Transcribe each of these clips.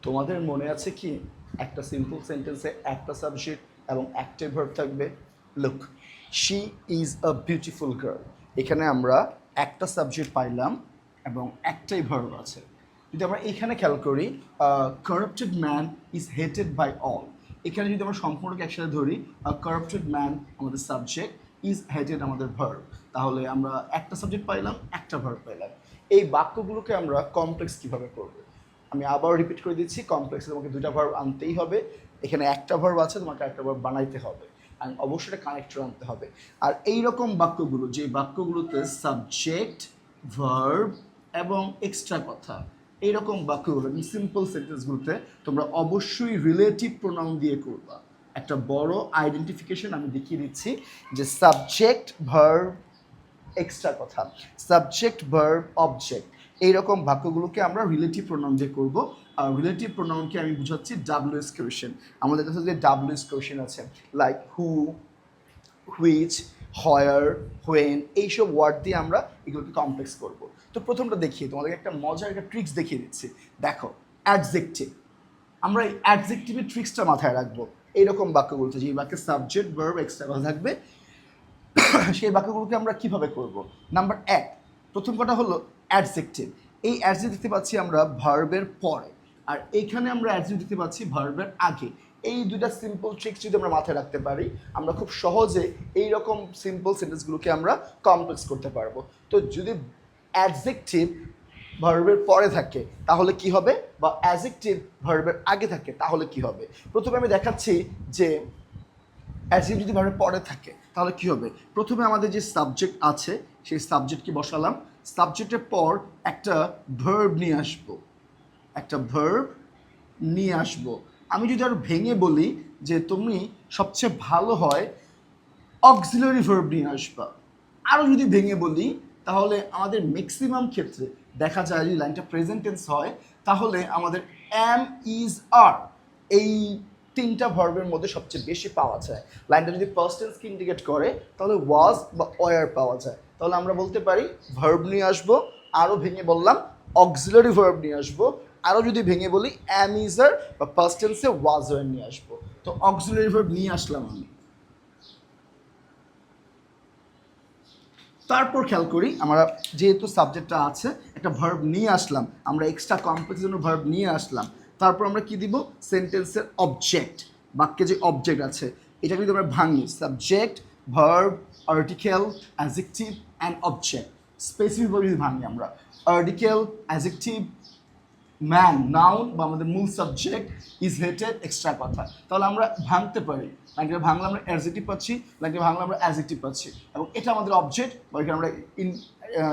তোমাদের মনে আছে কি একটা সিম্পল সেন্টেন্সে একটা সাবজেক্ট এবং একটাই ভার্ব থাকবে? Look, she is a beautiful girl. এখানে আমরা একটা সাবজেক্ট পাইলাম এবং একটাই ভার্ব আছে। যদি আমরা এখানে খেয়াল করি, corrupted man is hated by all. এখানে যদি আমরা সম্পূর্ণকে একসাথে ধরি, কারাপ্টেড ম্যান আমাদের সাবজেক্ট, ইজ হেটেড আমাদের ভার্ব, তাহলে আমরা একটা সাবজেক্ট পাইলাম, একটা ভার্ব পাইলাম। এই বাক্যগুলোকে আমরা কমপ্লেক্স কিভাবে করব? আমি আবার রিপিট করে দিচ্ছি, কমপ্লেক্সে তোমাকে দুইটা ভার্ব আনতেই হবে। এখানে একটা ভার্ব আছে, তোমাকে একটা ভার্ব বানাইতে হবে, আর অবশ্যই এটা কানেক্টর আনতে হবে। আর এই রকম বাক্যগুলো, যে বাক্যগুলোতে সাবজেক্ট, ভার্ব এবং এক্সট্রা কথা, এইরকম বাক্যগুলো সিম্পল সেন্টেন্সগুলোতে তোমরা অবশ্যই রিলেটিভ প্রোনাউন দিয়ে করবা। একটা বড় আইডেন্টিফিকেশন আমি দেখিয়ে দিচ্ছি, যে সাবজেক্ট, ভার্ব, এক্সট্রা কথা, সাবজেক্ট, ভার্ব, অবজেক্ট, এইরকম বাক্যগুলোকে আমরা রিলেটিভ প্রোনাউন দিয়ে করবো। আর রিলেটিভ প্রোনাউনকে আমি বুঝাচ্ছি ডাব্লিউএস কোয়েশ্চেন। আমাদের কাছে যে ডাব্লিউএস কোয়েশ্চেন আছে, like who, which, where, when, এইসব ওয়ার্ড দিয়ে আমরা এগুলোকে কমপ্লেক্স করব। তো প্রথমটা দেখিয়ে তোমাদেরকে একটা মজার একটা ট্রিক্স দেখিয়ে দিচ্ছি। দেখো, অ্যাডজেক্টিভ, আমরা এই অ্যাডজেক্টিভের ট্রিক্সটা মাথায় রাখবো। এইরকম বাক্যগুলোতে যে বাক্যে সাবজেক্ট, ভার্ব, এক্সট্রা কথা থাকবে, সেই বাক্যগুলোকে আমরা কিভাবে করব। নাম্বার 1, প্রথম কথা হলো অ্যাডজেক্টিভ। এই অ্যাডজেক্টিভ দেখতে পাচ্ছি আমরা ভার্বের পরে, আর এইখানে আমরা অ্যাডজেক্টিভ দেখতে পাচ্ছি ভার্বের আগে। এই দুইটা সিম্পল ট্রিক্স যদি আমরা মাথায় রাখতে পারি, আমরা খুব সহজে এই রকম সিম্পল সেন্টেন্সগুলোকে আমরা কমপ্লেক্স করতে পারবো। তো যদি অ্যাডজেক্টিভ ভার্বের পরে থাকে তাহলে কি হবে, বা অ্যাডজেক্টিভ ভার্বের আগে থাকে তাহলে কি হবে। প্রথমে আমি দেখাচ্ছি যে অ্যাডজেক্টিভ যদি ভার্বের পরে থাকে তাহলে কি হবে। প্রথমে আমাদের যে সাবজেক্ট আছে সেই সাবজেক্টকে বসালাম, সাবজেক্টের পর একটা ভার্ব নিয়ে আসবো, একটা ভার্ব নিয়ে আসবো। আমি যদি আরো ভেঙে বলি যে তুমি সবচেয়ে ভালো হয় অক্সিলারি ভার্ব নিয়ে আসবা। আরও যদি ভেঙে বলি তাহলে আমাদের ম্যাক্সিমাম ক্ষেত্রে দেখা যায় যদি লাইনটা প্রেজেন্ট টেন্স হয় তাহলে আমাদের অ্যাম, ইজ, আর এই তিনটা ভার্বের মধ্যে সবচেয়ে বেশি পাওয়া যায়। লাইনটা যদি পাস্ট টেন্সকে ইন্ডিকেট করে তাহলে ওয়াজ বা ওয়ার পাওয়া যায়। তাহলে আমরা বলতে পারি ভার্ব নিয়ে আসবো, আরও ভেঙে বললাম অক্সিলারি ভার্ব নিয়ে আসবো, আরও যদি ভেঙে বলি অ্যাম, ইজ, আর বা পাস্ট টেন্সে ওয়াজ, ওয়ার নিয়ে আসবো। তো অক্সিলারি ভার্ব নিয়ে আসলাম আমি। তারপর খেয়াল করি, আমরা যেহেতু সাবজেক্টটা আছে একটা ভার্ব নিয়ে আসলাম, আমরা এক্সট্রা কমপ্লেক্সের জন্য ভার্ব নিয়ে আসলাম। তারপর আমরা কি দিব, সেন্টেন্সের অবজেক্ট, বাক্যে যে অবজেক্ট আছে এটাকে যদি আমরা ভাঙি, subject, verb, article, adjective and object, স্পেসিফিকভাবে যদি ভাঙি আমরা আর্টিকেল, অ্যাডজেক্টিভ, ম্যান, নাউন বা আমাদের মূল সাবজেক্ট, ইজ হেটেড, এক্সট্রা কথা, তাহলে আমরা ভাঙতে পারি। লাইনটা ভাঙলে আমরা অ্যাডজেক্টিভ পাচ্ছি, লাইনটা ভাঙলে আমরা অ্যাডজেক্টিভ পাচ্ছি, এবং এটা আমাদের অবজেক্ট, বা এখানে আমরা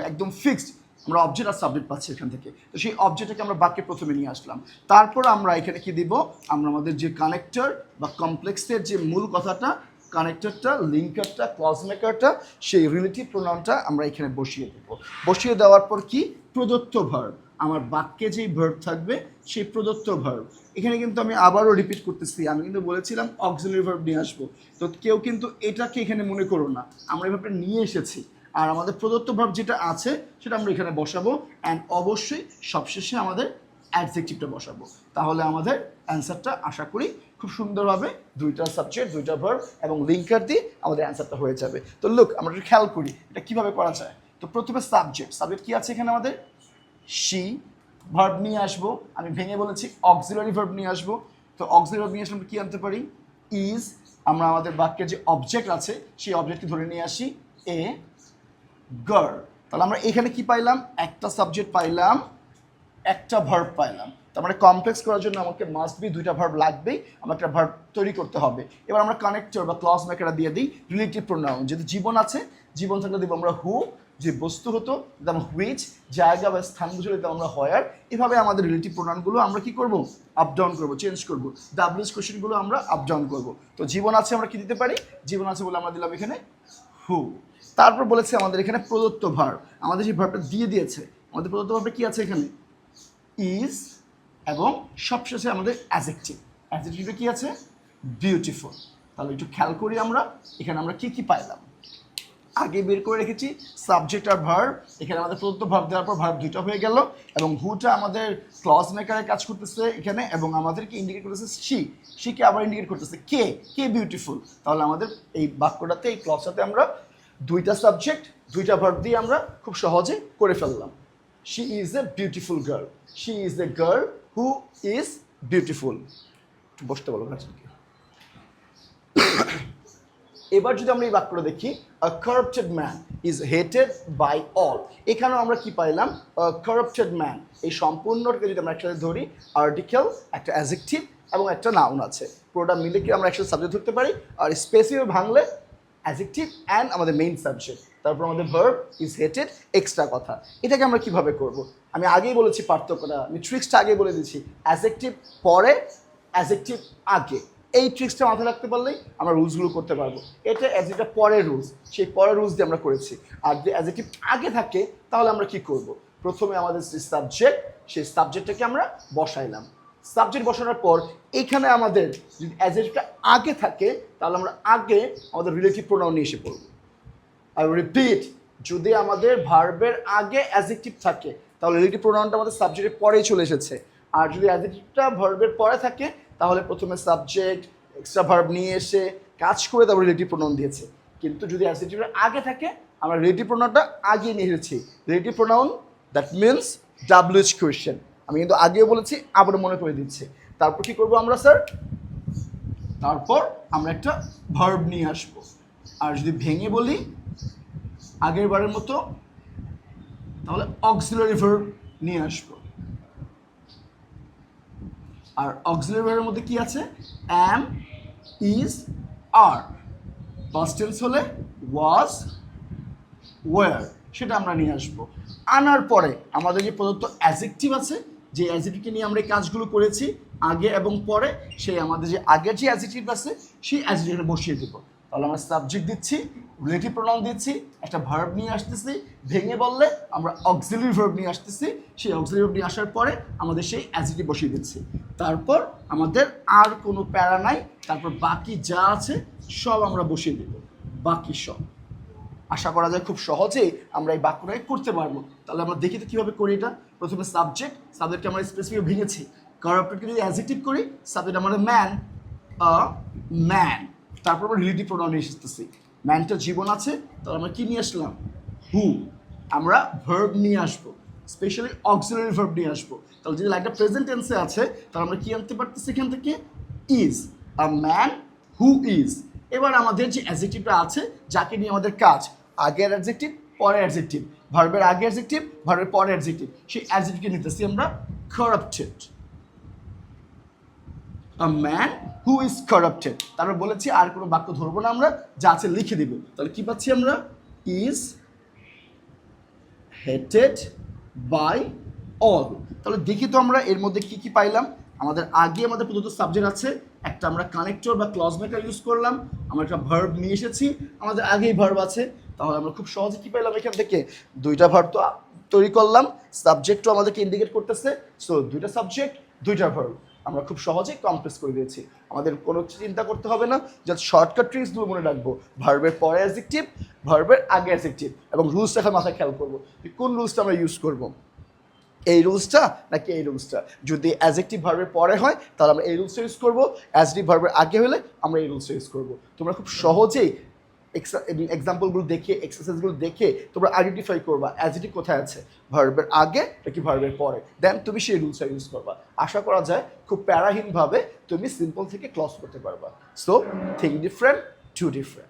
একদম ফিক্সড আমরা অবজেক্ট আর সাবজেক্ট পাচ্ছি এখান থেকে। তো সেই অবজেক্টটাকে আমরা বাক্যে প্রথমে নিয়ে আসলাম। তারপর আমরা এখানে কি দিব, আমরা আমাদের যে কানেক্টর বা কমপ্লেক্সের যে মূল কথাটা, কানেক্টরটা, লিঙ্কারটা, ক্লজ মেকারটা, সেই রিলেটিভ প্রোনাউনটা আমরা এখানে বসিয়ে দেব। বসিয়ে দেওয়ার পর কি, প্রদত্ত ভার্ব, আমার বাক্যে যেই ভার্ব থাকবে সেই প্রদত্ত ভার্ব। এখানে কিন্তু আমি আবারও রিপিট করতেছি, আমি কিন্তু বলেছিলাম অক্সিলারি ভার্ব নিয়ে আসবো। তো কেউ কিন্তু এটাকে এখানে মনে করো না, আমরা এই ভার্বটা নিয়ে এসেছি, আর আমাদের প্রদত্ত ভার্ব যেটা আছে সেটা আমরা এখানে বসাবো, অ্যান্ড অবশ্যই সবশেষে আমাদের অ্যাডজেক্টিভটা বসাবো। তাহলে আমাদের অ্যান্সারটা আশা করি খুব সুন্দরভাবে দুইটা সাবজেক্ট, দুইটা ভার্ব এবং লিঙ্কার দিয়ে আমাদের অ্যান্সারটা হয়ে যাবে। তো লুক, আমরা একটু খেয়াল করি এটা কিভাবে করা যায়। তো প্রথমে সাবজেক্ট, সাবজেক্ট কি আছে এখানে আমাদের, শি, ভার্ব নিয়ে আসবো, আমি ভেঙে বলেছি অক্সিলারি ভার্ব নিয়ে আসবো। তো অক্সিলারি ভার্ব নিয়ে আসলে আমরা কি আনতে পারি, ইজ, আমরা আমাদের বাক্যের যে অবজেক্ট আছে সেই অবজেক্টকে ধরে নিয়ে আসি, এ গার্ল। তাহলে আমরা এখানে কি পাইলাম, একটা সাবজেক্ট পাইলাম, একটা ভার্ব পাইলাম। তার মানে কমপ্লেক্স করার জন্য আমাকে মাস্ট বি দুইটা ভার্ব লাগবেই, আমার একটা ভার্ব তৈরি করতে হবে। এবার আমরা কানেক্টর বা ক্লজ মেকারটা দিয়ে দিই, রিলেটিভ প্রোনাউন, যদি জীবন আছে, জীবন থাকলে দিব আমরা হু, যে বস্তু হতো যেমন হুইচ, জায়গা বা স্থান বুঝলে দিতাম আমরা হোয়ার। এভাবে আমাদের রিলেটিভ প্রোনাউনগুলো আমরা কি করব, আপ ডাউন করবো, চেঞ্জ করবো, ডাব্লিউএস কোশ্চেনগুলো আমরা আপ ডাউন করবো। তো জীবন আছে আমরা কি দিতে পারি, জীবন আছে বলে আমরা দিলাম এখানে হু। তারপর বলেছে আমাদের এখানে প্রদত্ত ভার্ব, আমাদের যে ভার্বটা দিয়ে দিয়েছে, আমাদের প্রদত্ত ভার্বটা কি আছে এখানে, ইজ, এবং সবশেষে আমাদের অ্যাডজেক্টিভ, অ্যাডজেক্টিভে কি আছে, বিউটিফুল। তাহলে একটু খেয়াল করি আমরা এখানে আমরা কি কি পাইলাম। আগে বের করে রেখেছি সাবজেক্ট আর ভার্ব, এখানে আমাদের প্রদত্ত ভার্ব দেওয়ার পর ভার্ব দুইটা হয়ে গেল, এবং হুটা আমাদের ক্লজ মেকারে কাজ করতেছে এখানে, এবং আমাদেরকে ইন্ডিকেট করতেছে শিকে আবার ইন্ডিকেট করতেছে কে বিউটিফুল। তাহলে আমাদের এই বাক্যটাতে, এই ক্লজটাতে আমরা দুইটা সাবজেক্ট দুইটা ভার্ব দিয়ে আমরা খুব সহজে করে ফেললাম। She is a beautiful girl, she is a girl who is beautiful. বসতে বলো গাছকে। এবার যদি আমরা এই বাক্যটা দেখি, a corrupted man is hated by all, এখানেও আমরা কি পাইলাম, কারাপ্টেড ম্যান। এই সম্পূর্ণটাকে যদি আমরা একসাথে ধরি, আর্টিকেল, একটা অ্যাডজেক্টিভ এবং একটা নাউন আছে, পুরোটা মিলে কি আমরা একসাথে সাবজেক্ট ধরতে পারি, আর স্পেসিফিক ভাঙলে অ্যাডজেক্টিভ অ্যান্ড আমাদের মেইন সাবজেক্ট, তারপর আমাদের ভার্ব ইজ হেটেড, এক্সট্রা কথা। এটাকে আমরা কিভাবে করব? আমি আগেই বলেছি পার্থক্যটা, আমি ট্রিক্সটা আগে বলে দিচ্ছি। অ্যাডজেক্টিভ পরে, অ্যাডজেক্টিভ আগে, এই ট্রিক্সটা মাথায় রাখতে পারলেই আমরা রুলসগুলো করতে পারবো। এটা অ্যাডজেক্টিভটা পরের রুলস, সেই পরের রুলস দিয়ে আমরা করেছি। আর যদি অ্যাডজেক্টিভ আগে থাকে তাহলে আমরা কি করব? প্রথমে আমাদের যে সাবজেক্ট, সেই সাবজেক্টটাকে আমরা বসাইলাম। সাবজেক্ট বসানোর পর এখানে আমাদের যদি অ্যাডজেক্টিভটা আগে থাকে তাহলে আমরা আগে আমাদের রিলেটিভ প্রোনাউন নিয়ে এসে পড়ব। আর রিপিট, যদি আমাদের ভার্বের আগে অ্যাডজেক্টিভ থাকে তাহলে রিলেটিভ প্রোনাউনটা আমাদের সাবজেক্টের পরেই চলে এসেছে। আর যদি অ্যাডজেক্টিভটা ভার্বের পরে থাকে তাহলে প্রথমে সাবজেক্ট এক্সট্রা ভার্ব নিয়ে এসে কাজ করে তারপর রিলেটিভ প্রোনাউন দিয়েছে। কিন্তু যদি অ্যাডজেক্টিভটা আগে থাকে আমরা রিলেটিভ প্রোনাউনটা আগে নিয়ে এসেছি। Relative pronoun that means WH question, আমি কিন্তু আগেও বলেছি, আবার মনে করে দিচ্ছি। তারপর কি করব আমরা স্যার? তারপর আমরা একটা ভার্ব নিয়ে আসবো। আর যদি ভেঙে বলি আগের বারের মতো, তাহলে অক্সিলারি ভার্ব নিয়ে আসবো। আর অক্সিলারি ভার্বের মধ্যে কি আছে? অ্যাম, ইজ, আর। পাস্ট টেন্স হলে ওয়াজ, ওয়ার, সেটা আমরা নিয়ে আসবো। আনার পরে আমাদের যে প্রদত্ত অ্যাডজেক্টিভ আছে, যে অ্যাডজেক্টিভকে নিয়ে আমরা এই কাজগুলো করেছি আগে এবং পরে, সেই আমাদের যে আগের যে অ্যাডজেক্টিভ আছে সেই অ্যাডজেক্টিভটা বসিয়ে দেবো। তাহলে আমরা সাবজেক্ট দিচ্ছি, রিলেটিভ প্রোনাউন দিচ্ছি, একটা ভার্ব নিয়ে আসতেছি, ভেঙে বললে আমরা অক্সিলারি ভার্ব নিয়ে আসতেছি, সেই অক্সিলারি ভার্ব নিয়ে আসার পরে আমাদের সেই অ্যাডজেক্টিভ বসিয়ে দিচ্ছি। তারপর আমাদের আর কোনো প্যারা নাই, তারপর বাকি যা আছে সব আমরা বসিয়ে দেব, বাকি সব। আশা করা যায় খুব সহজেই আমরা এই বাক্যটাকে করতে পারবো। তাহলে আমরা দেখি তো কীভাবে করি এটা। প্রথমে সাবজেক্টকে আমরা স্পেসিফিক ভেঙেছি। কারাপ্টেডকে যদি অ্যাডজেক্টিভ করি, সাবজেক্ট আমাদের ম্যান, আ ম্যান। তারপর আমরা রিলেটিভ প্রোনাউন নিয়ে এসেছি। ম্যানটা জীবন আছে, তাহলে আমরা কি নিয়ে আসলাম? হু। আমরা ভার্ব নিয়ে আসবো, স্পেশালি অক্সিলারি ভার্ব নিয়ে আসবো। তাহলে যদি লাইকটা প্রেজেন্ট টেন্সে আছে তাহলে আমরা কি আনতে পারতেছি এখান থেকে? Is, a man who is. এবার আমাদের যে অ্যাডজেক্টিভটা আছে, যাকে নিয়ে আমাদের কাজ, আগের অ্যাডজেক্টিভ পরের অ্যাডজেক্টিভ, ভার্বের আগে অ্যাডজেক্টিভ ভার্বের পরের অ্যাডজেক্টিভ, সেই অ্যাডজেক্টিভকে নিতেছি আমরা corrupted, a man who is corrupted. তারপর বলেছি আর কোনো বাক্য ধরবো না, আমরা যা আছে লিখে দিব। তাহলে কি পাচ্ছি আমরা? Is hated by all. তাহলে দেখি তো আমরা এর মধ্যে কি কি পাইলাম। আমাদের আগে আমাদের প্রদত্ত সাবজেক্ট আছে, একটা আমরা কানেক্টর বা ক্লজ মেকার ইউজ করলাম, আমরা একটা ভার্ব নিয়ে এসেছি, আমাদের আগেই ভার্ব আছে। তাহলে আমরা খুব সহজে কি পাইলাম এখান থেকে? দুইটা ভার্ব তো তৈরি করলাম, সাবজেক্টও আমাদেরকে ইন্ডিকেট করতেছে, সো দুইটা সাবজেক্ট দুইটা ভার্ব আমরা খুব সহজেই কমপ্লেক্স করে দিয়েছি। আমাদের কোনো চিন্তা করতে হবে না, জাস্ট শর্টকাট ট্রিক্সগুলো মনে রাখবো। ভার্বের পরে অ্যাডজেক্টিভ, ভার্বের আগে অ্যাডজেক্টিভ, এবং রুলসটা এখন মাথায় খেয়াল করবো কোন রুলসটা আমরা ইউজ করবো, এই রুলসটা নাকি এই রুলসটা। যদি অ্যাডজেক্টিভ ভার্বের পরে হয় তাহলে আমরা এই রুলসটা ইউজ করবো, অ্যাডজেক্টিভ ভার্বের আগে হলে আমরা এই রুলসটা ইউজ করবো। তোমরা খুব সহজেই এক্সাম্পলগুলো দেখে, এক্সারসাইজগুলো দেখে তোমরা আইডেন্টিফাই করবা অ্যাডজেক্টিভ কোথায় আছে, ভার্বের আগে নাকি ভার্বের পরে, দেন তুমি সেই রুলসটা ইউজ করবা। আশা করা যায় খুব প্যারাহীনভাবে তুমি সিম্পল থেকে ক্লজ করতে পারবা। So think different, do different.